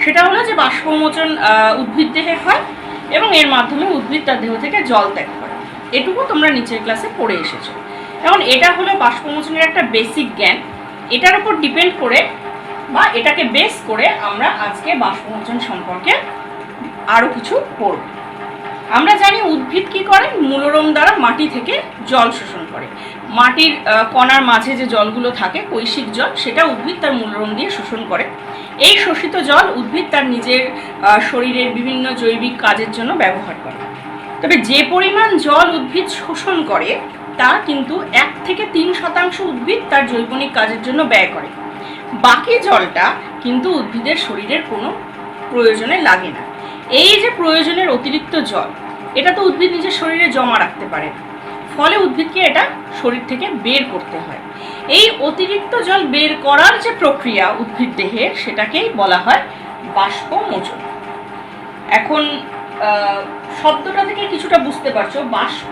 সেটা হলো যে বাষ্পমোচন উদ্ভিদ দেহে হয় এবং এর মাধ্যমে উদ্ভিদ তার দেহ থেকে জল ত্যাগ করে। এটুকু তোমরা নিচের ক্লাসে পড়ে এসেছো। এখন এটা হলো বাষ্পমোচনের একটা বেসিক জ্ঞান। এটার উপর ডিপেন্ড করে বা এটাকে বেস করে আমরা আজকে বাষ্পমোচন সম্পর্কে আরও কিছু পড়ব। আমরা জানি উদ্ভিদ কি করে, মূলরোম দ্বারা মাটি থেকে জল শোষণ করে। মাটির কণার মাঝে যে জলগুলো থাকে কৈশিক জল, সেটা উদ্ভিদ তার মূলরোম দিয়ে শোষণ করে। এই শোষিত জল উদ্ভিদ তার নিজের শরীরের বিভিন্ন জৈবিক কাজের জন্য ব্যবহার করে। তবে যে পরিমাণ জল উদ্ভিদ শোষণ করে তা কিন্তু 1 থেকে 3% উদ্ভিদ তার জৈবনিক কাজের জন্য ব্যয় করে। বাকি জলটা কিন্তু উদ্ভিদের শরীরের কোনো প্রয়োজনে লাগে না। এই যে প্রয়োজনের অতিরিক্ত জল, এটা তো উদ্ভিদ নিজের শরীরে জমা রাখতে পারে, ফলে উদ্ভিদকে এটা শরীর থেকে বের করতে হয়। এই অতিরিক্ত জল বের করার যে প্রক্রিয়া উদ্ভিদ দেহের, সেটাকেই বলা হয় বাষ্পমোচন। এখন শব্দটা থেকে কিছুটা বুঝতে পারছো, বাষ্প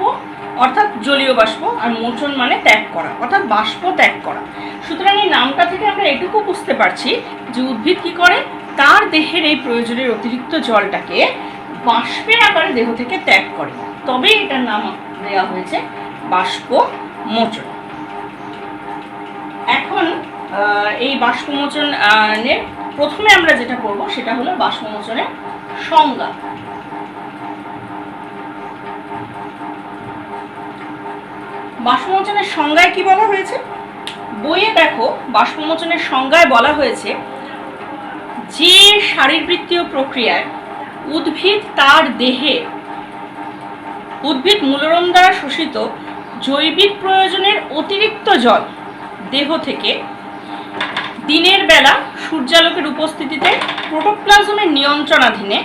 অর্থাৎ জলীয় বাষ্প, আর মোচন মানে ত্যাগ করা, অর্থাৎ বাষ্প ত্যাগ করা। সুতরাং এই নামটা থেকে আমরা এটুকু বুঝতে পারছি যে উদ্ভিদ কি করে, তার দেহের এই প্রয়োজনের অতিরিক্ত জলটাকে বাষ্পের আকারে দেহ থেকে ত্যাগ করে, তবে এটার নাম দেওয়া হয়েছে বাষ্পমোচন। এখন এই বাষ্পমোচনের প্রথমে আমরা যেটা করব সেটা হলো বাষ্পমোচনের সংজ্ঞা। বাষ্পমোচনের সংজ্ঞায় কি বলা হয়েছে? বইয়ে দেখো, বাষ্পমোচনের সংজ্ঞায় বলা হয়েছে যে শারীরবৃত্তীয় প্রক্রিয়ায় উদ্ভিদ তার দেহে মূলরোম দ্বারা শোষিত জৈবিক প্রয়োজনের অতিরিক্ত জল দেহ থেকে দিনের বেলা সূর্যালোকের উপস্থিতিতে প্রোটোপ্লাজমের নিয়ন্ত্রণাধীনে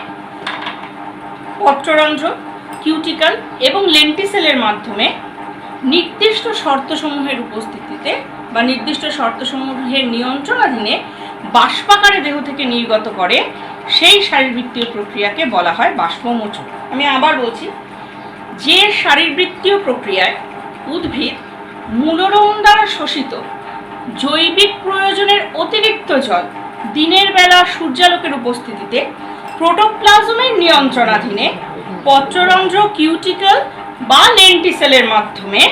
পত্ররন্ধ্র, কিউটিকল এবং লেন্টিসেলের মাধ্যমে নির্দিষ্ট শর্তসমূহের উপস্থিতিতে বা নির্দিষ্ট শর্তসমূহের নিয়ন্ত্রণাধীনে বাষ্পাকারে দেহ থেকে নির্গত করে, সেই শারীরবৃত্তীয় প্রক্রিয়াকে বলা হয় বাষ্পমোচন। আমি আবার বলছি, যে শারীরবৃত্তীয় প্রক্রিয়ায় উদ্ভিদ মূলরোম দ্বারা শোষিত জৈবিক প্রয়োজনের অতিরিক্ত জল দিনের বেলা সূর্যালোকের উপস্থিতিতে প্রোটোপ্লাজমের নিয়ন্ত্রণাধীনে পত্ররন্ধ্র, কিউটিকল বা লেন্টিসেলের মাধ্যমে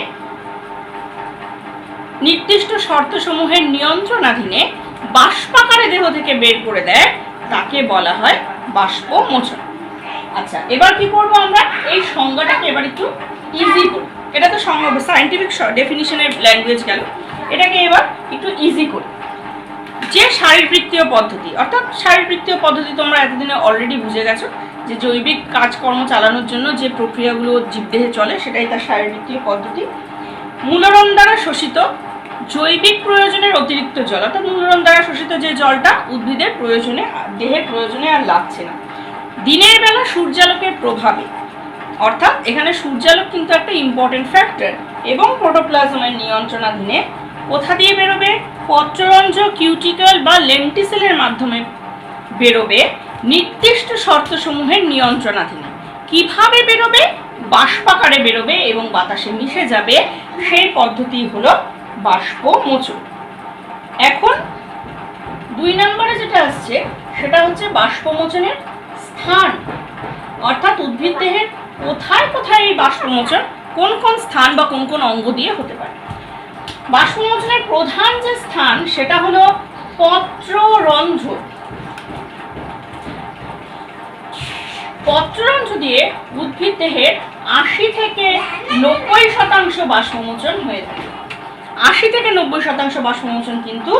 নির্দিষ্ট শর্তসমূহের নিয়ন্ত্রণাধীনে বাষ্পাকারে দেহ থেকে বের করে দেয়, তাকে বলা হয় বাষ্পমোচন। আচ্ছা, এবার কি করবো আমরা? এই সংজ্ঞাটাকে এবার একটু ইজি করি। এটা তো সায়েন্টিফিক ডেফিনিশনের ল্যাঙ্গুয়েজ গেল, এটাকে এবার একটু ইজি করি। যে শারীরবৃত্তীয় পদ্ধতি, অর্থাৎ শারীরবৃত্তীয় পদ্ধতি তোমরা এতদিনে অলরেডি বুঝে গেছো, যে জৈবিক কাজকর্ম চালানোর জন্য যে প্রক্রিয়াগুলো জীবদেহে চলে সেটাই তার শারীরবৃত্তীয় পদ্ধতি। মূলরোম দ্বারা শোষিত জৈবিক প্রয়োজনের অতিরিক্ত জল, অর্থাৎ মূলরোম দ্বারা শোষিত যে জলটা উদ্ভিদের প্রয়োজনে, দেহের প্রয়োজনে আর লাগছে না, দিনের বেলা সূর্যালোকের প্রভাবে, অর্থাৎ এখানে সূর্যালোক কিন্তু একটা ইম্পর্টেন্ট ফ্যাক্টর, এবং প্রোটোপ্লাজমের নিয়ন্ত্রণাধীনে কোথা দিয়ে বেরোবে? পত্ররন্ধ্র, কিউটিকল বা লেন্টিসেলের মাধ্যমে বেরোবে, নির্দিষ্ট শর্তসমূহের নিয়ন্ত্রণাধীনে। কিভাবে বেরোবে? বাষ্পাকারে বেরোবে এবং বাতাসে মিশে যাবে, সেই পদ্ধতি হলো বাষ্পমোচন। এখন 2 নম্বরে যেটা আসছে সেটা হচ্ছে বাষ্পমোচনের স্থান, অর্থাৎ উদ্ভিদ দেহের কোথায় কোথায় এই বাষ্পমোচন, কোন কোন স্থান বা কোন কোন অঙ্গ দিয়ে হতে পারে। বাষ্পমোচনের প্রধান যে স্থান সেটা হলো পত্ররন্ধ্র। পত্ররন্ধ্র দিয়ে উদ্ভিদ দেহের 80 থেকে 90% বাষ্পমোচন হয়ে থাকে। 80 থেকে 90% বাষ্পমোচন কিন্তু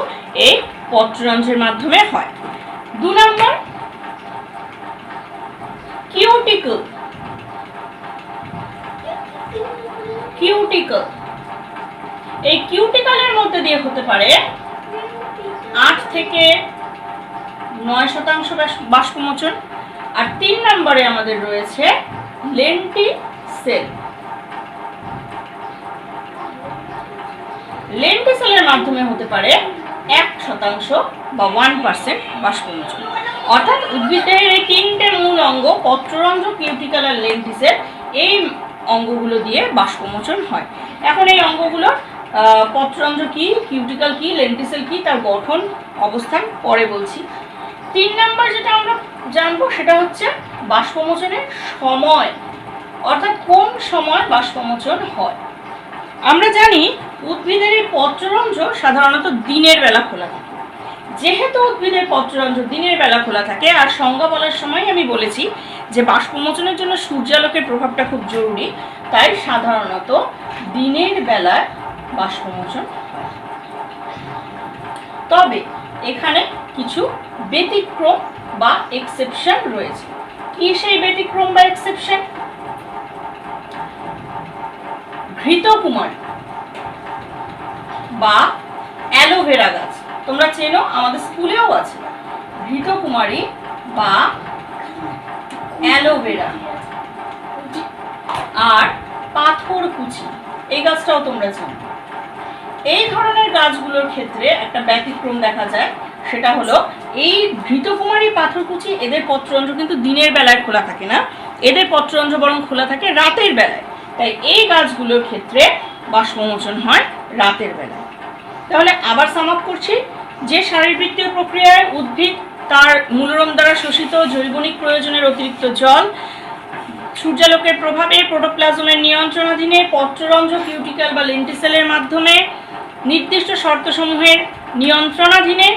এই পত্ররন্ধ্রের মাধ্যমে হয়। 2 নম্বর, কিউটিকল। এই কিউটিকলের মধ্যে দিয়ে হতে পারে 8 থেকে 9% বাষ্পমোচন। আর 3 নম্বরে আমাদের রয়েছে লেন্টিসেল। লেন্টিসেলের মাধ্যমে হতে পারে 1% বা 1% বাষ্পমোচন। অর্থাৎ উদ্ভিদের এই 3টে মূল অঙ্গ, পত্ররন্ধ্র, কিউটিকল আর লেন্টিসেল, এই অঙ্গগুলো দিয়ে বাষ্পমোচন হয়। এখন এই অঙ্গগুলোর পত্ররন্ধ্র কি, কিউটিকল কি, লেন্টিসেল কি, তার গঠন অবস্থান পরে বলছি। 3 নাম্বার যেটা আমরা জানবো সেটা হচ্ছে বাষ্পমোচনের সময়, অর্থাৎ কোন সময় বাষ্পমোচন হয়। আমরা জানি উদ্ভিদের এই পত্ররন্ধ্র সাধারণত দিনের বেলা খোলা থাকে। যেহেতু উদ্ভিদের পত্ররন্ধ্র দিনের বেলা খোলা থাকে, আর সংজ্ঞা বলার সময় আমি বলেছি যে বাষ্পমোচনের জন্য সূর্যালোকের প্রভাবটা খুব জরুরি, তাই সাধারণত দিনের বেলায় বাষ্পমোচন হয়। তবে এখানে কিছু ব্যতিক্রম বা এক্সেপশন রয়েছে। কি সেই ব্যতিক্রম বা এক্সেপশন? ঘৃতকুমারী বা অ্যালোভেরা গাছ, তোমরা চেনো, আমাদের স্কুলেও আছে। ঘৃতকুমারী বা অ্যালোভেরা আর পাথরকুচি, এই গাছটাও তোমরা চেনো। এই ধরনের গাছগুলোর ক্ষেত্রে একটা ব্যতিক্রম দেখা যায়, সেটা হলো এই ঘৃতকুমারী পাথরকুচি এদের পত্ররন্ধ্র কিন্তু দিনের বেলায় খোলা থাকে না, এদের পত্ররন্ধ্র বরং খোলা থাকে রাতের বেলায়। তাই এই গাছগুলোর ক্ষেত্রে বাষ্পমোচন হয় রাতের বেলায়। তাহলে আবার সাম আপ করছি, যে শারীরবৃত্তীয় প্রক্রিয়ায় উদ্ভিদ তার মূলরম দ্বারা শোষিত জৈবনিক প্রয়োজনের অতিরিক্ত জল সূর্যালোকের প্রভাবে প্রোটোপ্লাজমের নিয়ন্ত্রণাধীনে পত্ররন্ধ্র কিউটিকল বা লেন্টিসেলের মাধ্যমে নির্দিষ্ট শর্তসমূহের নিয়ন্ত্রণাধীনে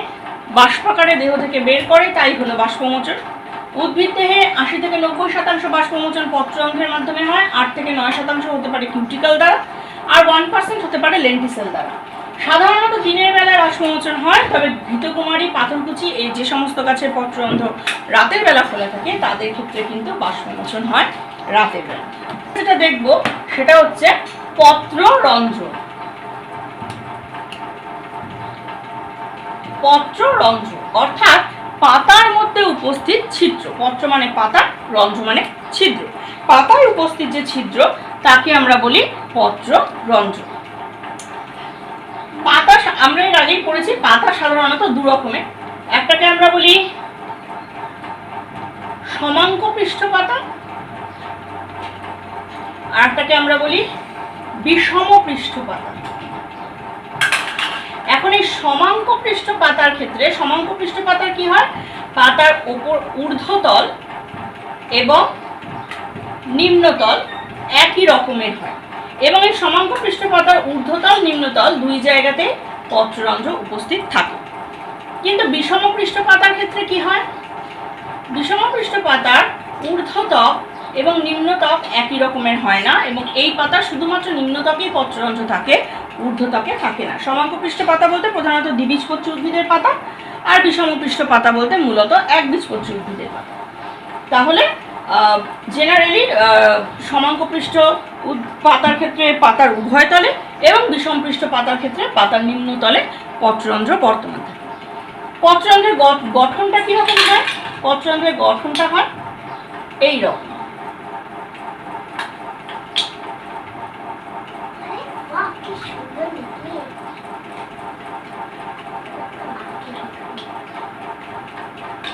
বাষ্পাকারে দেহ থেকে বের করে, তাই হলো বাষ্পমোচন। উদ্ভিদ দেহে 80 থেকে 90% বাষ্পমোচন পত্ররন্ধ্রের মাধ্যমে হয়, 8 থেকে 9% হতে পারে কিউটিকল দ্বারা, আর 1% হতে পারে লেন্টিসেল দ্বারা। সাধারণত দিনের বেলায় বাষ্পমোচন হয়, তবে ঘৃতকুমারী পাথরকুচি এই যে সমস্ত গাছের পত্ররন্ধ্র রাতের বেলা খোলা থাকে তাদের ক্ষেত্রে কিন্তু বাষ্পমোচন হয় রাতের বেলা। যেটা দেখব সেটা হচ্ছে পত্ররন্ধ্র। পত্ররন্ধ্র অর্থাৎ পাতার মধ্যে উপস্থিত ছিদ্র। পত্র মানে পাতা, রন্ধ্র মানে ছিদ্র। পাতায় উপস্থিত যে ছিদ্র তাকে আমরা বলি পত্ররন্ধ্র। পাতা আমরা এর আগেই পড়েছি, পাতা সাধারণত দু রকমের। একটাকে আমরা বলি সমাঙ্ক পৃষ্ঠ পাতা, আর একটাকে আমরা বলি বিষম পৃষ্ঠ পাতা। এখন এই সমাঙ্ক পৃষ্ঠ পাতার ক্ষেত্রে, সমাঙ্ক পৃষ্ঠ পাতার কি হয়, পাতার উপর ঊর্ধ্বতল এবং নিম্নতল একই রকমের হয়, এবং এই সমাঙ্ক পৃষ্ঠ পাতার ঊর্ধ্বতল নিম্নতল দুই জায়গাতে পত্ররন্ধ্র উপস্থিত থাকে। কিন্তু বিষম পৃষ্ঠ পাতার ক্ষেত্রে কি হয়, বিষম পৃষ্ঠ পাতার ঊর্ধ্বতক এবং নিম্নতক একই রকমের হয় না, এবং এই পাতা শুধুমাত্র নিম্নতকেই পত্ররন্ধ্র থাকে, ঊর্ধ্বতকে থাকে না। সমাঙ্ক পৃষ্ঠ পাতা বলতে প্রধানত দ্বিবীজপত্রী উদ্ভিদের পাতা, আর বিষম পৃষ্ঠ পাতা বলতে মূলত একবীজপত্রী উদ্ভিদের পাতা। তাহলে জেনারেলি সমাঙ্ক পৃষ্ঠ পাতার ক্ষেত্রে পাতার উভয় তলে এবং বিষম পৃষ্ঠ পাতার ক্ষেত্রে পাতার নিম্নতলে পত্ররন্ধ্র বর্তমান থাকে। পত্ররন্ধ্রের গঠনটা কিরকম হয়? পত্ররন্ধ্রের গঠনটা হয় এই রকম।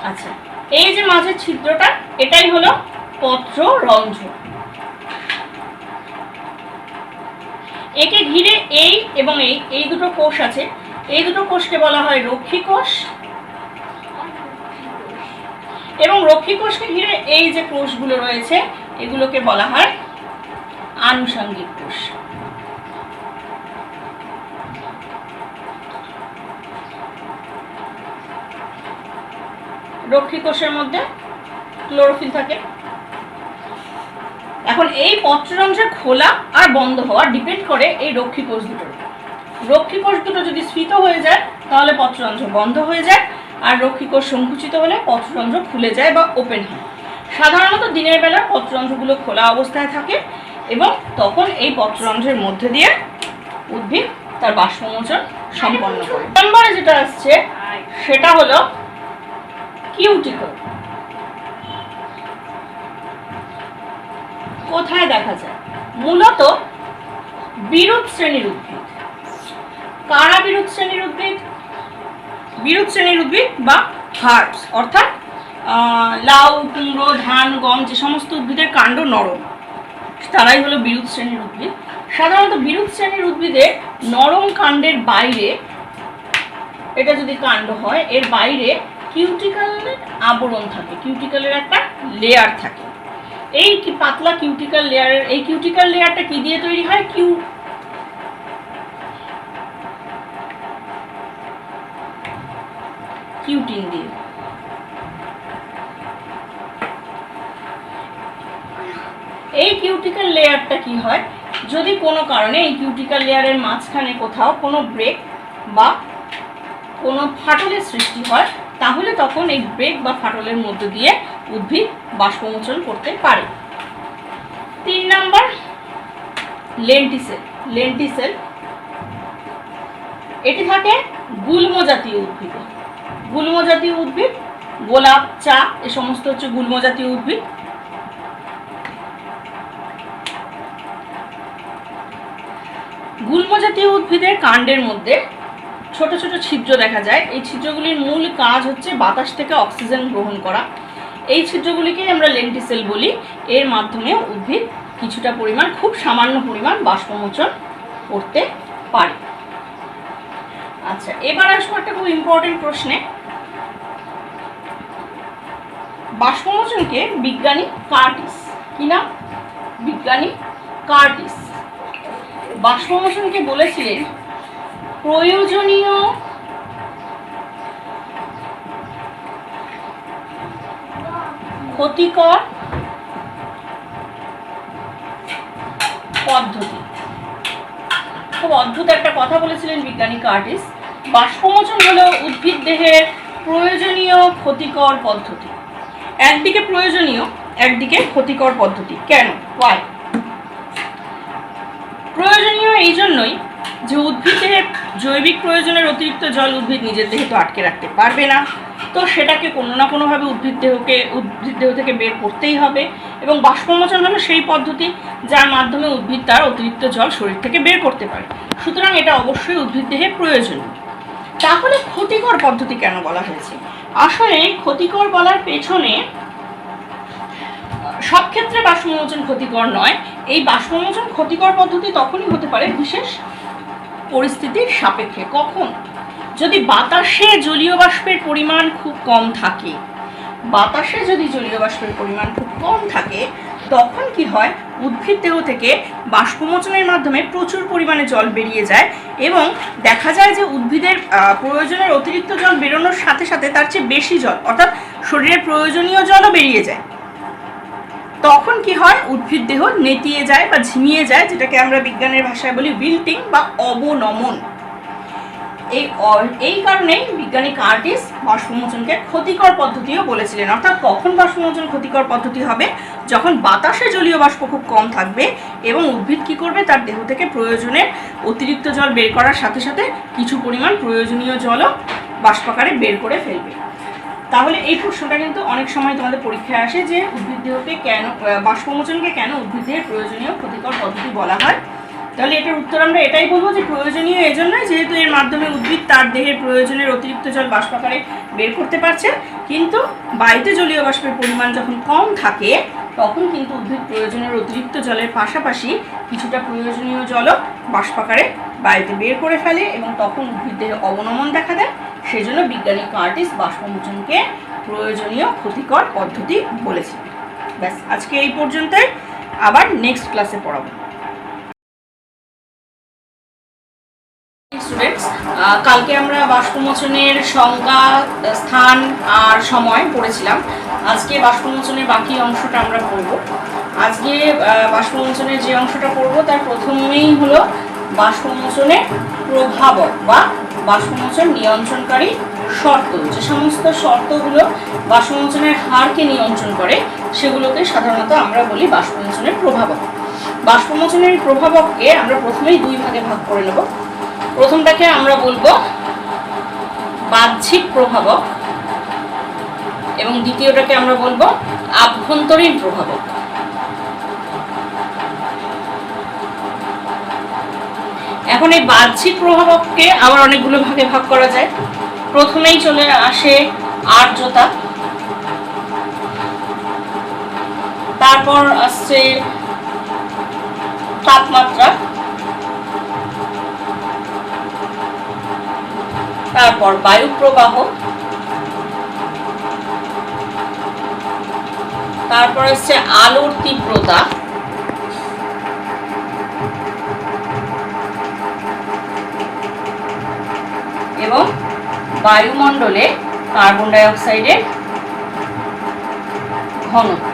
আচ্ছা, এই যে মাঝের ছিদ্রটা, এটাই হলো পত্ররন্ধ্র। একে ঘিরে এই এবং এই দুটো কোষ আছে, এই দুটো কোষকে বলা হয় রক্ষী কোষ, এবং রক্ষী কোষকে ঘিরে এই যে কোষগুলো রয়েছে এগুলোকে বলা হয় আনুষঙ্গিক কোষ। রক্ষী কোষের মধ্যে ক্লোরোফিল থাকে। এখন এই পত্ররন্ধ্রের খোলা আর বন্ধ হওয়া ডিপেন্ড করে এই রক্ষী কোষ দুটোর উপর। রক্ষী কোষ দুটো যদি স্ফীত হয়ে যায় তাহলে পত্ররন্ধ্র বন্ধ হয়ে যায়, আর রক্ষী কোষ সংকুচিত হলে পত্ররন্ধ্র খুলে যায় বা ওপেন হয়। সাধারণত দিনের বেলা পত্ররন্ধ্রগুলো খোলা অবস্থায় থাকে, এবং তখন এই পত্ররন্ধ্রের মধ্যে দিয়ে উদ্ভিদ তার বাষ্পমোচন সম্পন্ন করে। নম্বরে যেটা আসছে সেটা হলো কিউটিকল। কোথায় দেখা যায়? মূলত বিরুৎ শ্রেণীর উদ্ভিদ। কারা বিরুৎ শ্রেণীর উদ্ভিদ? বিরুৎ শ্রেণীর উদ্ভিদ বা হার্বস, অর্থাৎ লাউ, কুমড়ো, ধান, গম যে সমস্ত উদ্ভিদের কাণ্ড নরম, তারাই হলো বিরুৎ শ্রেণীর উদ্ভিদ। সাধারণত বিরুৎ শ্রেণীর উদ্ভিদের নরম কাণ্ডের বাইরে, এটা যদি কাণ্ড হয় এর বাইরে কিউটিকলের আবরণ থাকে, কিউটিকলের একটা লেয়ার থাকে। এই পাতলা কিউটিকল লেয়ারের, এই কিউটিকল লেয়ারটা কি দিয়ে তৈরি হয়? কিউটিন দিয়ে। এই কিউটিকল লেয়ারটা কি হয়, যদি কোনো কারণে এই কিউটিকল লেয়ারের মাঝখানে কোথাও কোনো ব্রেক বা কোনো ফাটলের সৃষ্টি হয়, তাহলে তখন এই ব্রেক বা ফাটলের মধ্য দিয়ে উদ্ভিদ বাষ্পমোচন করতে পারে। 3 নাম্বার, লেন্টিসেল। লেন্টিসেল এটি থাকে গুল্ম জাতীয় উদ্ভিদে। গুল্ম জাতীয় উদ্ভিদ, গোলাপ, চা, এ সমস্ত হচ্ছে গুল্ম জাতীয় উদ্ভিদ। গুল্ম জাতীয় উদ্ভিদের কাণ্ডের মধ্যে ছোট ছোট ছিদ্র দেখা যায়। এই ছিদ্রগুলির মূল কাজ হচ্ছে বাতাস থেকে অক্সিজেন গ্রহণ করা। এই ছিদ্রগুলিকেই আমরা লেন্টিসেল বলি। এর মাধ্যমে উদ্ভিদ কিছুটা পরিমাণ, খুব সামান্য পরিমাণ বাষ্পমোচন করতে পারে। আচ্ছা, এবার আসবো একটা খুব ইম্পর্টেন্ট প্রশ্নে। বাষ্পমোচনকে বিজ্ঞানী কার্টিস, কি নাম? বিজ্ঞানী কার্টিস বাষ্পমোচনকে বলেছিলেন প্রয়োজনীয় ক্ষতিকর পদ্ধতি। খুব অদ্ভুত একটা কথা বলেছিলেন বিজ্ঞানী কার্টিস। বাষ্পমোচন হলো উদ্ভিদ দেহের প্রয়োজনীয় ক্ষতিকর পদ্ধতি। একদিকে প্রয়োজনীয়, একদিকে ক্ষতিকর পদ্ধতি। কেন? ওয়াই? প্রয়োজনীয় এই জন্যই যে উদ্ভিদের জৈবিক প্রয়োজনের অতিরিক্ত জল উদ্ভিদ নিজের দেহে তো আটকে রাখতে পারবে না, তো সেটাকে কোনো না কোনোভাবে উদ্ভিদ দেহ থেকে বের করতেই হবে। এবং বাষ্পমোচন হলো সেই পদ্ধতি যার মাধ্যমে উদ্ভিদ তার অতিরিক্ত জল শরীর থেকে বের করতে পারে। সুতরাং এটা অবশ্যই উদ্ভিদ দেহে প্রয়োজনীয়। তাহলে ক্ষতিকর পদ্ধতি কেন বলা হয়েছে? আসলে ক্ষতিকর বলার পেছনে, সব ক্ষেত্রে বাষ্পমোচন ক্ষতিকর নয়। এই বাষ্পমোচন ক্ষতিকর পদ্ধতি তখনই হতে পারে বিশেষ পরিস্থিতির সাপেক্ষে। কখন? যদি বাতাসে জলীয় বাষ্পের পরিমাণ খুব কম থাকে। বাতাসে যদি জলীয় বাষ্পের পরিমাণ খুব কম থাকে, তখন কি হয়, উদ্ভিদ দেহ থেকে বাষ্পমোচনের মাধ্যমে প্রচুর পরিমাণে জল বেরিয়ে যায় এবং দেখা যায় যে উদ্ভিদের প্রয়োজনের অতিরিক্ত জল বেরোনোর সাথে সাথে তার চেয়ে বেশি জল, অর্থাৎ শরীরের প্রয়োজনীয় জলও বেরিয়ে যায়। তখন কি হয়, উদ্ভিদ দেহ নেতিয়ে যায় বা ঝিমিয়ে যায়, যেটাকে আমরা বিজ্ঞানের ভাষায় বলি উইল্টিং বা অবনমন। এই কারণেই বিজ্ঞানী কার্টিস বাষ্পমোচনকে ক্ষতিকর পদ্ধতিও বলেছিলেন। অর্থাৎ কখন বাষ্পমোচন ক্ষতিকর পদ্ধতি হবে? যখন বাতাসে জলীয় বাষ্প খুব কম থাকবে এবং উদ্ভিদ কি করবে, তার দেহ থেকে প্রয়োজনের অতিরিক্ত জল বের করার সাথে সাথে কিছু পরিমাণ প্রয়োজনীয় জলও বাষ্পাকারে বের করে ফেলবে। তাহলে এই প্রশ্নটা কিন্তু অনেক সময় তোমাদের পরীক্ষায় আসে যে উদ্ভিদ দেহকে কেন, বাষ্পমোচনকে কেন উদ্ভিদ দেহের প্রয়োজনীয় ক্ষতিকর পদ্ধতি বলা হয়। তাহলে এটার উত্তর আমরা এটাই বলবো যে প্রয়োজনীয় এজন্যই যেহেতু এর মাধ্যমে উদ্ভিদ তার দেহের প্রয়োজনের অতিরিক্ত জল বাষ্পাকারে বের করতে পারছে, কিন্তু বায়ুতে জলীয় বাষ্পের পরিমাণ যখন কম থাকে তখন কিন্তু উদ্ভিদ প্রয়োজনের অতিরিক্ত জলের পাশাপাশি কিছুটা প্রয়োজনীয় জলও বাষ্পাকারে বায়ুতে বের করে ফেলে এবং তখন উদ্ভিদ দেহে অবনমন দেখা দেয়। সেজন্য বিজ্ঞানী কার্টিস বাষ্পমোচনকে প্রয়োজনীয় ক্ষতিকর পদ্ধতি বলেছেন। ব্যাস, আজকে এই পর্যন্তই, আবার নেক্সট ক্লাসে পড়াবো। স্টুডেন্টস, কালকে আমরা বাষ্পমোচনের সংজ্ঞা, স্থান আর সময় পড়েছিলাম। আজকে বাষ্পমোচনের বাকি অংশটা আমরা পড়ব। আজকে বাষ্পমোচনের যে অংশটা পড়ব তার প্রথমেই হলো বাষ্পমোচনের প্রভাবক বা বাষ্পমোচন নিয়ন্ত্রণকারী শর্ত। যে সমস্ত শর্তগুলো বাষ্পমোচনের হারকে নিয়ন্ত্রণ করে সেগুলোকে সাধারণত আমরা বলি বাষ্পমোচনের প্রভাবক। বাষ্পমোচনের প্রভাবককে আমরা প্রথমেই দুই ভাগে ভাগ করে নেব। প্রথমটাকে আমরা বলবো বাহ্যিক প্রভাবক এবং দ্বিতীয়টাকে আমরা বলবো আভ্যন্তরীণ প্রভাবক। এখন এই বাহ্যিক প্রভাবককে আবার অনেকগুলো ভাগে ভাগ করা যায়। প্রথমেই চলে আসে আর্দ্রতা, তারপর আসছে তাপমাত্রা, তারপর বায়ু প্রবাহ, তারপর হচ্ছে আলোর তীব্রতা, এবং বায়ুমণ্ডলে কার্বন ডাই অক্সাইডের ঘনত্ব।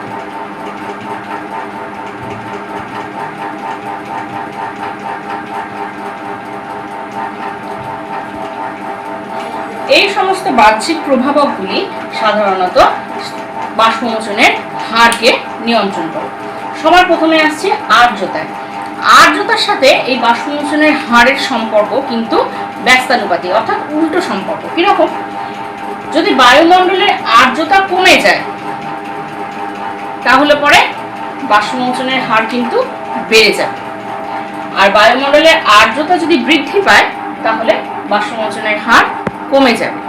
এই সমস্ত বাহ্যিক প্রভাবকগুলি সাধারণত বাষ্পমোচনের হারকে নিয়ন্ত্রণ করে। সবার প্রথমে আসছে আর্দ্রতায়। আর্দ্রতার সাথে এই বাষ্পমোচনের হারের সম্পর্ক কিন্তু ব্যস্তানুপাতিক, অর্থাৎ উল্টো সম্পর্ক। কিরকম? যদি বায়ুমণ্ডলের আর্দ্রতা কমে যায় তাহলে পরে বাষ্পমোচনের হার কিন্তু বেড়ে যাবে, আর বায়ুমণ্ডলের আর্দ্রতা যদি বৃদ্ধি পায় তাহলে বাষ্পমোচনের হার কমে যাবে।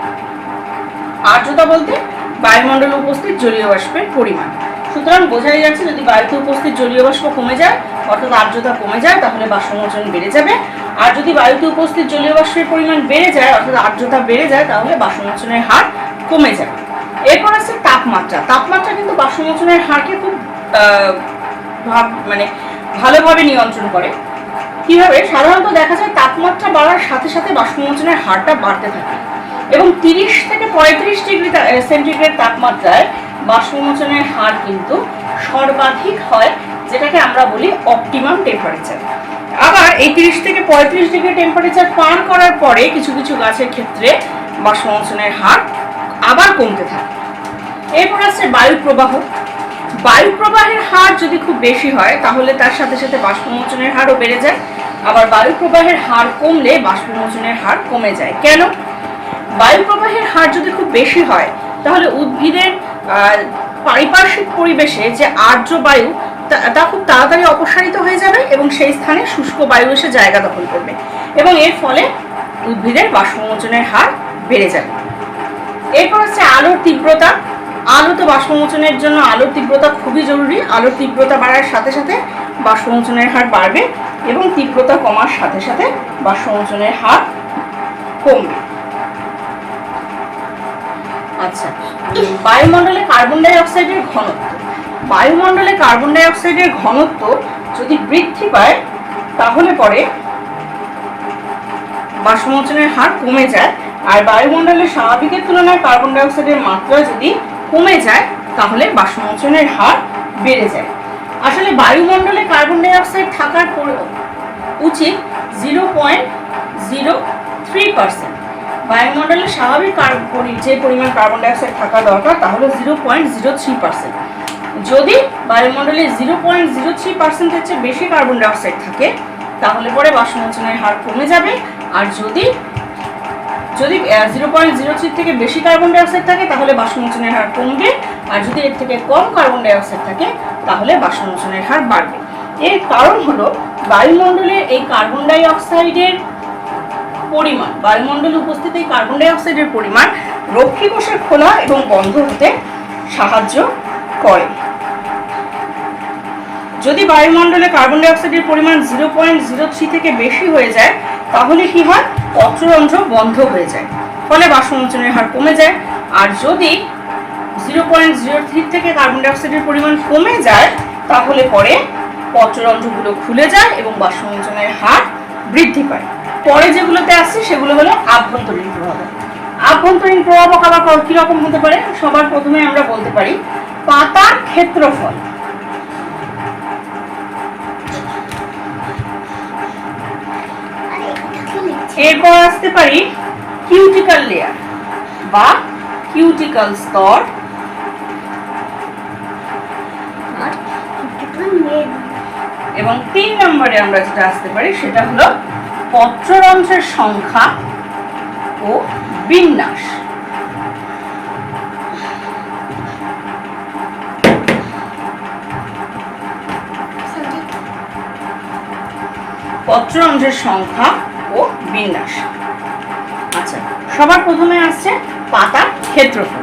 আর্দ্রতা বলতে বায়ুমণ্ডলে উপস্থিত জলীয় বাষ্পের পরিমাণ। সুতরাং বোঝাই যাচ্ছে যদি বায়ুতে উপস্থিত জলীয় বাষ্প কমে যায়, অর্থাৎ আর্দ্রতা কমে যায়, তাহলে বাষ্পমোচন বেড়ে যাবে। আর যদি বায়ুতে উপস্থিত জলীয় বাষ্পের পরিমাণ বেড়ে যায়, অর্থাৎ আর্দ্রতা বেড়ে যায়, তাহলে বাষ্পমোচনের হার কমে যাবে। এরপর আছে তাপমাত্রা। তাপমাত্রা কিন্তু বাষ্পমোচনের হারকে খুব ভালোভাবে নিয়ন্ত্রণ করে। কিভাবে? সাধারণত দেখা যায় তাপমাত্রা বাড়ার সাথে সাথে বাষ্পমোচনের হারটা বাড়তে থাকে, এবং 30 থেকে 35 ডিগ্রি সেন্টিগ্রেড তাপমাত্রায় বাষ্পমোচনের হার কিন্তু সর্বাধিক হয়, যেটাকে আমরা বলি অপটিমাম টেম্পারেচার। আবার এই 30 থেকে 35 ডিগ্রি টেম্পারেচার পার করার পরে কিছু কিছু গাছের ক্ষেত্রে বাষ্পমোচনের হার আবার কমতে থাকে। এরপর আছে বায়ু প্রবাহ। বায়ু প্রবাহের হার যদি খুব বেশি হয় তাহলে তার সাথে সাথে বাষ্পমোচনের হারও বেড়ে যায়। আবার বায়ু প্রবাহের হার কমলে বাষ্পমোচনের হার কমে যায়। কেন? বায়ু প্রবাহের হার যদি খুব বেশি হয় তাহলে উদ্ভিদের পারিপার্শ্বিক পরিবেশে যে আর্দ্র বায়ু তা খুব তাড়াতাড়ি অপসারিত হয়ে যাবে, এবং সেই স্থানে শুষ্ক বায়ু এসে জায়গা দখল করবে, এবং এর ফলে উদ্ভিদের বাষ্পমোচনের হার বেড়ে যাবে। এরপর হচ্ছে আলোর তীব্রতা। আলো তো বাষ্পমোচনের জন্য আলোর তীব্রতা খুবই জরুরি। আলোর তীব্রতা বাড়ার সাথে সাথে বাষ্পমোচনের হার বাড়বে, এবং তীব্রতা কমার সাথে সাথে বাষ্পমোচনের হার কমবে। আচ্ছা, বায়ুমণ্ডলে কার্বন ডাই অক্সাইডের ঘনত্ব। বায়ুমণ্ডলে কার্বন ডাই অক্সাইডের ঘনত্ব যদি বৃদ্ধি পায় তাহলে পরে বাষ্পমোচনের হার কমে যায়, আর বায়ুমণ্ডলের স্বাভাবিকের তুলনায় কার্বন ডাই অক্সাইডের মাত্রা যদি কমে যায় তাহলে বাষ্পমোচনের হার বেড়ে যায়। আসলে বায়ুমণ্ডলে কার্বন ডাই অক্সাইড থাকার উচিত 0.03%। বায়ুমণ্ডলে স্বাভাবিক যে পরিমাণ কার্বন ডাই অক্সাইড থাকা দরকার তা হলো 0.03%। যদি বায়ুমণ্ডলে 0.03%-এর চেয়ে বেশি কার্বন ডাই অক্সাইড থাকে তাহলে পরে বাষ্পমোচনের হার কমে যাবে, আর যদি 0.03 থেকে বেশি কার্বন ডাই অক্সাইড থাকে তাহলে বাষ্পমোচনের হার কমবে, আর যদি এর থেকে কম কার্বন ডাই অক্সাইড থাকে তাহলে বাষ্পমোচনের হার বাড়বে। এর কারণ হলো বায়ুমণ্ডলে এই কার্বন ডাই অক্সাইডের পরিমাণ, বায়ুমণ্ডলে উপস্থিত এই কার্বন ডাই অক্সাইডের পরিমাণ রক্ষী কোষের খোলা এবং বন্ধ হতে সাহায্য করে। যদি বায়ুমণ্ডলে কার্বন ডাই অক্সাইডের পরিমাণ 0.03 থেকে বেশি হয়ে যায় তাহলে কি হয়? পত্ররন্ধ্র বন্ধ হয়ে যায়, ফলে বাষ্পমোচনের হার কমে যায়। আর যদি 0.03 থেকে কার্বন ডাই অক্সাইডের পরিমাণ কমে যায় তাহলে পরে পত্ররন্ধ্রগুলো খুলে যায় এবং বাষ্পমোচনের হার বৃদ্ধি পায়। পরে যেগুলোতে আসছে সেগুলো হলো আভ্যন্তরীণ প্রভাব। আভ্যন্তরীণ প্রভাব আবার কিরকম হতে পারে? সবার প্রথমে আমরা বলতে পারি পাতার ক্ষেত্রফল। এরপর আসতে পারি কিউটিক্যাল লেয়ার বা কিউটিক্যাল স্তর, এবং 3 নম্বরে আমরা যেটা আসতে পারি সেটা হলো পত্ররন্ধ্রের সংখ্যা ও বিন্যাস। পত্ররন্ধ্রের সংখ্যা ও বিন্যাস। আচ্ছা, সবার প্রথমে আসছে পাতার ক্ষেত্রফল।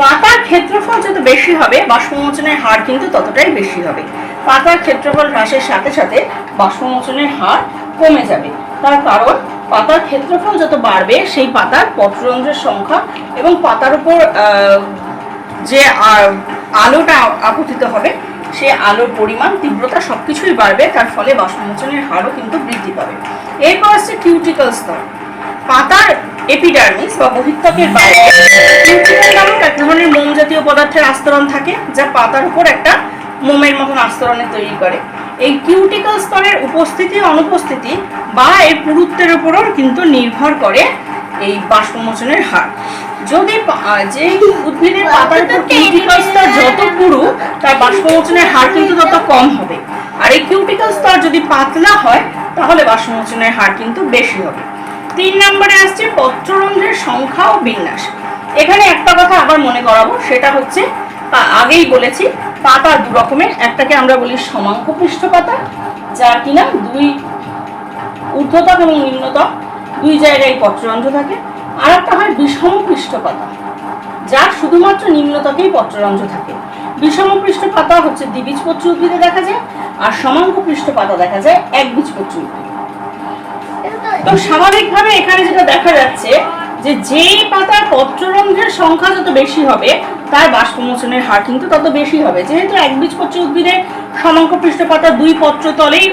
পাতার ক্ষেত্রফল যত বেশি হবে বাষ্পমোচনের হার কিন্তু ততটাই বেশি হবে। পাতার ক্ষেত্রফল হ্রাসের সাথে সাথে বাষ্পমোচনের হার কমে যাবে, তার কারণ পাতার ক্ষেত্রফল যত বাড়বে সেই পাতার পত্ররন্ধ্রের সংখ্যা এবং পাতার উপর যে আলোটা আপতিত হবে, সে আলোর পরিমাণ, তীব্রতা সবকিছুই বাড়বে, তার ফলে বাষ্পমোচনের হারও কিন্তু বৃদ্ধি পাবে। এরপর আসছে কিউটিকল স্তর। পাতার এপিডার্মিস বা বহিঃত্বকের বাইরে কিউটিকল নামক এক ধরনের মোম জাতীয় পদার্থের আস্তরণ থাকে, যা পাতার উপর একটা মোমের মতন আস্তরণে তৈরি করে। এই কিউটিকল স্তরের উপস্থিতি অনুপস্থিতি বা এর পুরুত্বের উপরও কিন্তু নির্ভর করে এই বাষ্পমোচনের হার। যদি যে উদ্ভিদের পাতার উপর কিউটিকল স্তর যত পুরু, তার বাষ্পমোচনের হার কিন্তু তত কম হবে। আর এই কিউটিকল স্তর যদি পাতলা হয়, তাহলে বাষ্পমোচনের হার কিন্তু বেশি হবে। 3 নম্বরে আসছে পত্ররন্ধ্রের সংখ্যা ও বিন্যাস। এখানে একটা কথা আবার মনে করাবো, সেটা হচ্ছে আগেই বলেছি পাতা দু রকমের। একটাকে আমরা বলি সমাঙ্ক পৃষ্ঠ পাতা, যার কিনা 2 ঊর্ধ্বতক এবং নিম্নতক 2 জায়গায় পত্ররন্ধ্র থাকে। আর একটা হয় বিষম পৃষ্ঠ পাতা, যার শুধুমাত্র নিম্নতকেই পত্ররন্ধ্র থাকে। বিষম পৃষ্ঠ পাতা হচ্ছে দ্বিবীজপত্রী উদ্ভিদে দেখা যায়, আর সমাঙ্ক পৃষ্ঠ পাতা দেখা যায় একবীজপত্রী উদ্ভিদে। তো স্বাভাবিকভাবে এখানে যেটা দেখা যাচ্ছে যে যেই পাতার পত্ররন্ধ্রের সংখ্যা যত বেশি হবে, তার বাষ্পমোচনের হার কিন্তু তত বেশি হবে। যেহেতু একবীজপত্রী উদ্ভিদের সমাঙ্ক পৃষ্ঠ পাতা 2 পত্রতলেই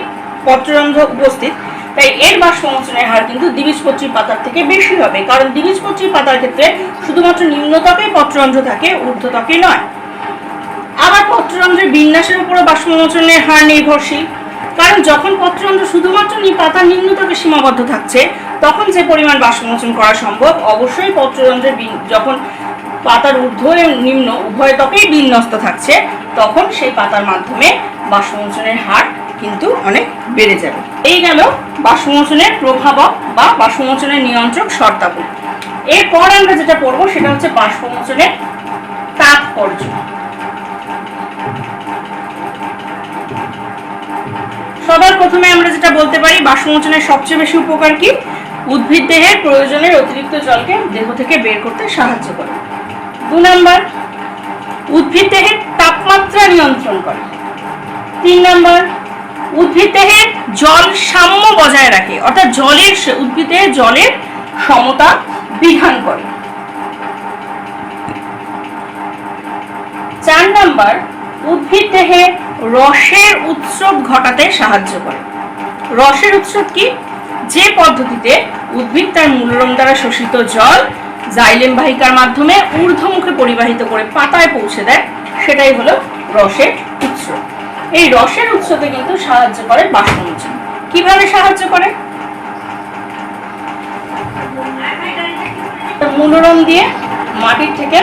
পত্ররন্ধ্র উপস্থিত, তাই এর বাষ্পমোচনের হার কিন্তু দ্বিবীজপত্রী পাতার থেকে বেশি হবে। কারণ দ্বিবীজপত্রী পাতার ক্ষেত্রে শুধুমাত্র নিম্নতকেই পত্ররন্ধ্র থাকে, ঊর্ধ্বতকে নয়। আবার পত্ররন্ধ্রের বিন্যাসের উপরও বাষ্পমোচনের হার নির্ভরশীল। কারণ যখন পত্ররন্ধ্র শুধুমাত্র পাতার নিম্নতকে সীমাবদ্ধ থাকছে, তখন যে পরিমাণ বাষ্পমোচন করা সম্ভব, অবশ্যই পত্ররন্ধ্রের যখন পাতার ঊর্ধ্ব এবং নিম্ন উভয় ত্বকেই বিন্যস্ত থাকছে, তখন সেই পাতার মাধ্যমে বাষ্পমোচনের হার কিন্তু অনেক বেড়ে যাবে। এই গেল বাষ্পমোচনের প্রভাবক বা বাষ্পমোচনের নিয়ন্ত্রক শর্তাবলী। এরপর আমরা যেটা পড়বো সেটা হচ্ছে বাষ্পমোচনের তাৎপর্য। সবার প্রথমে আমরা যেটা বলতে পারি, বাষ্পমোচনের সবচেয়ে বেশি উপকার কি? উদ্ভিদ দেহের প্রয়োজনের অতিরিক্ত জলকে দেহ থেকে বের করতে সাহায্য করে। 2 নম্বর, উদ্ভিদ দেহের তাপমাত্রা নিয়ন্ত্রণ করে। 3 নম্বর, উদ্ভিদ দেহের জল সাম্য বজায় রাখে, অর্থাৎ উদ্ভিদে জলের সমতা বিধান করে। 4 নম্বর, উদ্ভিদ দেহে রসের উৎসব ঘটাতে সাহায্য করে। রসের উৎসব কি? যে পদ্ধতিতে উদ্ভিদ তার মূলরম দ্বারা শোষিত জল জাইলেম বাহিকার মাধ্যমে ঊর্ধ্বমুখে পরিবাহিত করে পাতায় পৌঁছে দেয়, সেটাই হলো রসের উৎস। এই রসের উৎসতে কিন্তু সাহায্য করে বাষ্পমোচন। কিভাবে সাহায্য করে? মূলরম দিয়ে মাটির থেকে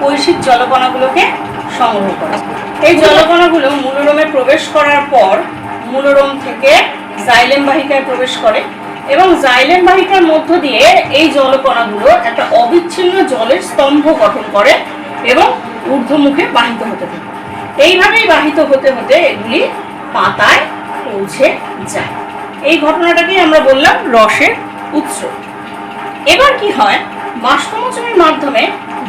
কৈশিক জলকণাগুলোকে সংগ্রহ করে। এই জলকণাগুলো মূলরমে প্রবেশ করার পর মূলরম থেকে জাইলেম বাহিকায় প্রবেশ করে এবং জাইলেম বাহিকার মধ্য দিয়ে এই জলকণাগুলো একটা অবিচ্ছিন্ন জলের স্তম্ভ গঠন করে এবং ঊর্ধ্বমুখে বাহিত হতে থাকে। এইভাবেই বাহিত হতে হতে এগুলি পাতায় পৌঁছে যায়। এই ঘটনাটাকেই আমরা বললাম রসের উৎস। এবার কি হয়, বাষ্পমোচনের মাধ্যমে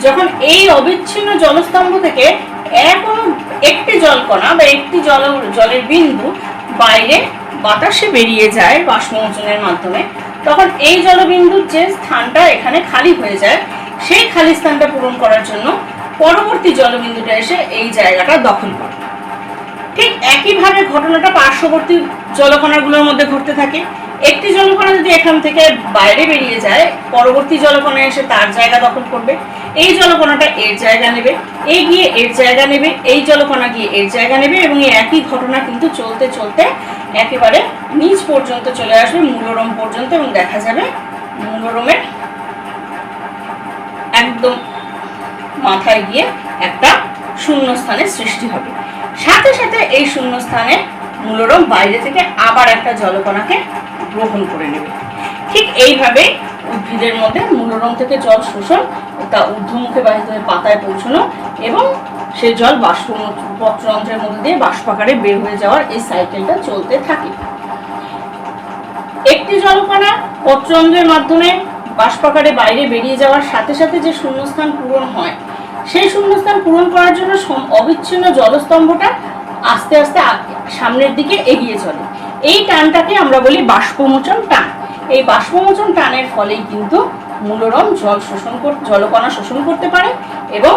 যখন এই অবিচ্ছিন্ন জলস্তম্ভ থেকে একটি জলকণা বা একটি জলের বিন্দু বাইরে বাতাসে বেরিয়ে যায় বাষ্পমোচনের মাধ্যমে, তখন এই জলবিন্দুর যে স্থানটা এখানে খালি হয়ে যায়, সেই খালি স্থানটা পূরণ করার জন্য পরবর্তী জলবিন্দুটা এসে এই জায়গাটা দখল করে। ঠিক একইভাবে ঘটনাটা পার্শ্ববর্তী জলকণাগুলোর মধ্যে ঘটতে থাকে। একটি জলকণা যদি এখান থেকে বাইরে বেরিয়ে যায়, পরবর্তী জলকণা এসে তার জায়গা দখল করবে, এই জলকণাটা এর জায়গা নেবে, এই গিয়ে এর জায়গা নেবে, এই জলকণা গিয়ে এর জায়গা নেবে, এবং এই একই ঘটনা কিন্তু চলতে চলতে একেবারে নিচ পর্যন্ত চলে আসবে, মূলরম পর্যন্ত, এবং দেখা যাবে মূলরমের একদম মাথায় গিয়ে একটা শূন্যস্থানের সৃষ্টি হবে। সাথে সাথে এই শূন্যস্থানে মূলরম বাইরে থেকে আবার একটা জলকণাকে গ্রহণ করে নেবে। ঠিক এইভাবে উদ্ভিদের মধ্যে মূলরম থেকে জল শোষণ, তা ঊর্ধ্বমুখে বাহিত হয়ে পাতায় পৌঁছানো এবং সেই জল পত্ররন্ধ্রের মধ্যে দিয়ে বাষ্পাকারে বের হয়ে যাওয়ার এই সাইকেলটা চলতে থাকে। একটি জলকণা পত্ররন্ধ্রের মাধ্যমে বাষ্পাকারে বাইরে বেরিয়ে যাওয়ার সাথে সাথে যে শূন্যস্থান পূরণ হয়, সেই শূন্যস্থান পূরণ করার জন্য অবিচ্ছিন্ন জলস্তম্ভটা আস্তে আস্তে সামনের দিকে এগিয়ে চলে। এই টানটাকে আমরা বলি বাষ্পমোচন টান। এই বাষ্পমোচন টানের ফলেই কিন্তু মূলরম জলকণা শোষণ করতে পারে এবং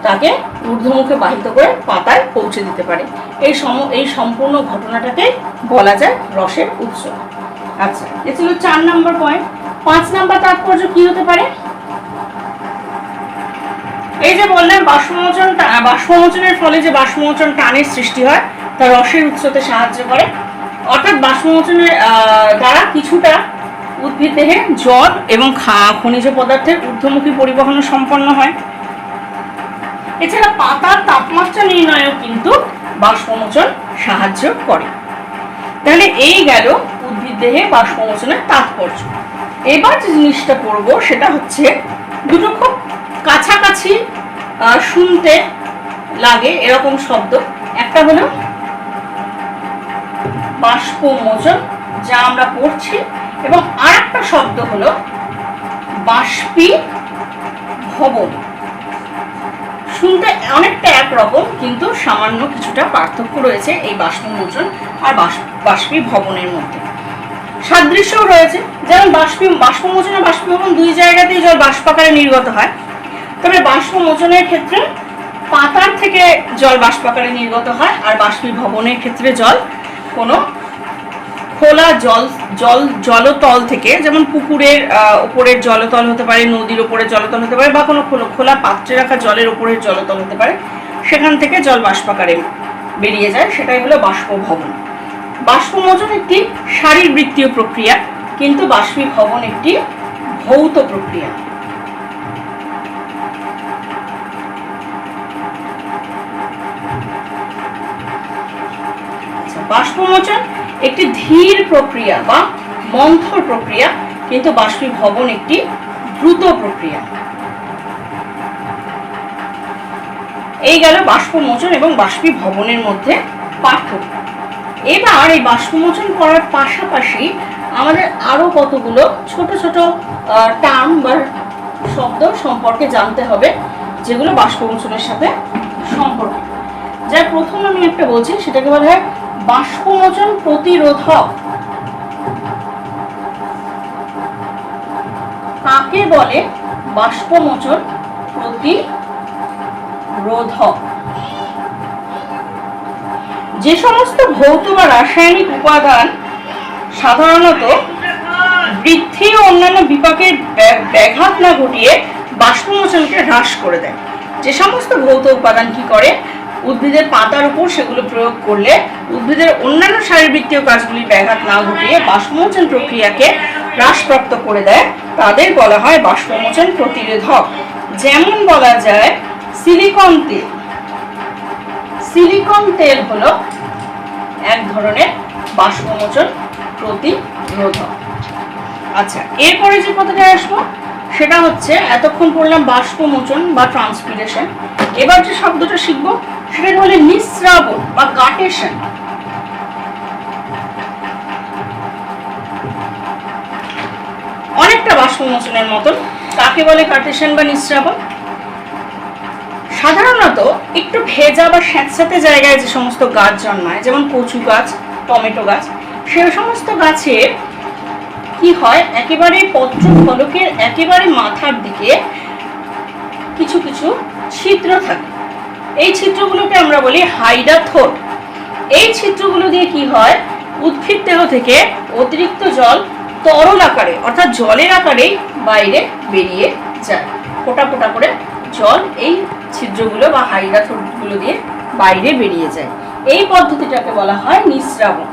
তাকে ঊর্ধ্বমুখে বাহিত করে পাতায় পৌঁছে দিতে পারে। এই সম্পূর্ণ ঘটনাটাকে বলা যায় রসের উৎস। আচ্ছা, এ ছিল 4 নম্বর পয়েন্ট। 5 নম্বর তাৎপর্য কি হতে পারে? এই যে বললাম বাষ্পমোচনের ফলে যে বাষ্পমোচন টানের সৃষ্টি হয় তা রসের উৎসতে সাহায্য করে, অর্থাৎ বাষ্পমোচনের দ্বারা কিছুটা উদ্ভিদ দেহে জল এবং খনিজ পদার্থের ঊর্ধ্বমুখী পরিবহন সম্পন্ন হয়। এছাড়া পাতার তাপমাত্রা নির্ণয়েও কিন্তু বাষ্পমোচন সাহায্য করে। তাহলে এই গেল উদ্ভিদ দেহে বাষ্পমোচনের তাৎপর্য। এবার যে জিনিসটা পড়ব সেটা হচ্ছে দুটো খুব কাছাকাছি শুনতে লাগে এরকম শব্দ। একটা হলো বাষ্পমোচন, যা আমরা পড়ছি, এবং আর একটা শব্দ হলো বাষ্পীভবন। শুনতে অনেকটা একরকম, কিন্তু সামান্য কিছুটা পার্থক্য রয়েছে এই বাষ্পমোচন আর বাষ্পীভবনের মধ্যে। সাদৃশ্যও রয়েছে, যেমন বাষ্পমোচন আর বাষ্পীভবন দুই জায়গাতেই জল বাষ্পাকারে নির্গত হয়। তবে বাষ্পমোচনের ক্ষেত্রে পাতার থেকে জল বাষ্পাকারে নির্গত হয়, আর বাষ্পীভবনের ক্ষেত্রে জল কোনো খোলা জলতল থেকে, যেমন পুকুরের উপরের জলতল হতে পারে, নদীর উপরের জলতল হতে পারে, বা কোনো খোলা পাত্রে রাখা জলের উপরের জলতল হতে পারে, সেখান থেকে জল বাষ্পাকারে বেরিয়ে যায়, সেটাই হলো বাষ্পভবন। বাষ্পমোচন একটি শারীরবৃত্তীয় প্রক্রিয়া, কিন্তু বাষ্পীভবন একটি ভৌত প্রক্রিয়া। বাষ্পমোচন একটি ধীর প্রক্রিয়া বা মন্থর প্রক্রিয়া, কিন্তু বাষ্পীভবন একটি দ্রুত প্রক্রিয়া। এই গেল বাষ্পমোচন এবং বাষ্পীভবনের মধ্যে পার্থক্য। এবার এই বাষ্পমোচন করার পাশাপাশি আমাদের আরো কতগুলো ছোট ছোট টার্ম বা শব্দ সম্পর্কে জানতে হবে, যেগুলো বাষ্পমোচনের সাথে সম্পর্কিত। যার প্রথম আমি একটা বলছি, সেটাকে বলা হয় বাষ্পমোচন প্রতিরোধক। কাকে বলে বাষ্পমোচন প্রতিরোধক? যে সমস্ত ভৌত বা রাসায়নিক উপাদান সাধারণত বৃদ্ধি ও অন্যান্য বিপাকের ব্যাঘাত না ঘটিয়ে বাষ্পমোচনকে হ্রাস করে দেয়। যে সমস্ত ভৌত উপাদান কি করে, উদ্ভিদের পাতার উপর সেগুলো প্রয়োগ করলে উদ্ভিদের অন্যান্য শারীরবৃত্তীয় কাজগুলি ব্যাঘাত না ঘটিয়ে বাষ্পমোচন প্রক্রিয়াকে হ্রাসপ্রাপ্ত করে দেয়, তাদের বলা হয় বাষ্পমোচন প্রতিরোধক। যেমন বলা যায় সিলিকন তেল। সিলিকন তেল হলো এক ধরনের বাষ্পমোচন প্রতিরোধক। আচ্ছা, এরপরে যে কথাটা আসবো সেটা হচ্ছে, এতক্ষণ পড়লাম বাষ্পমোচন বা ট্রান্সপিরেশন। এবার যে শব্দটা শিখবো সেটা হলো নিঃস্রাবন বা গাটেশন। অনেকটা বাষ্পমোচনের মতন। কাকে বলে গাটেশন বা নিঃস্রাবন? সাধারণত একটু ভেজা বা স্যাঁতস্যাঁতে জায়গায় যে সমস্ত গাছ জন্মায়, যেমন কচু গাছ, টমেটো গাছ, সে সমস্ত গাছে কি হয়, একেবারে পত্র ফলকের একেবারে মাথার দিকে কিছু কিছু ছিদ্র থাকে। এই ছিদ্রগুলোকে আমরা বলি হাইডাথোর। এই ছিদ্রগুলো দিয়ে কি হয়, উদ্ভিদ দেহ থেকে অতিরিক্ত জল তরল আকারে অর্থাৎ জলের আকারেই বাইরে বেরিয়ে যায়। ফোঁটা ফোঁটা করে জল এই ছিদ্রগুলো বা হাইডাথোরগুলো দিয়ে বাইরে বেরিয়ে যায়। এই পদ্ধতিটাকে বলা হয় নিঃস্রাবন।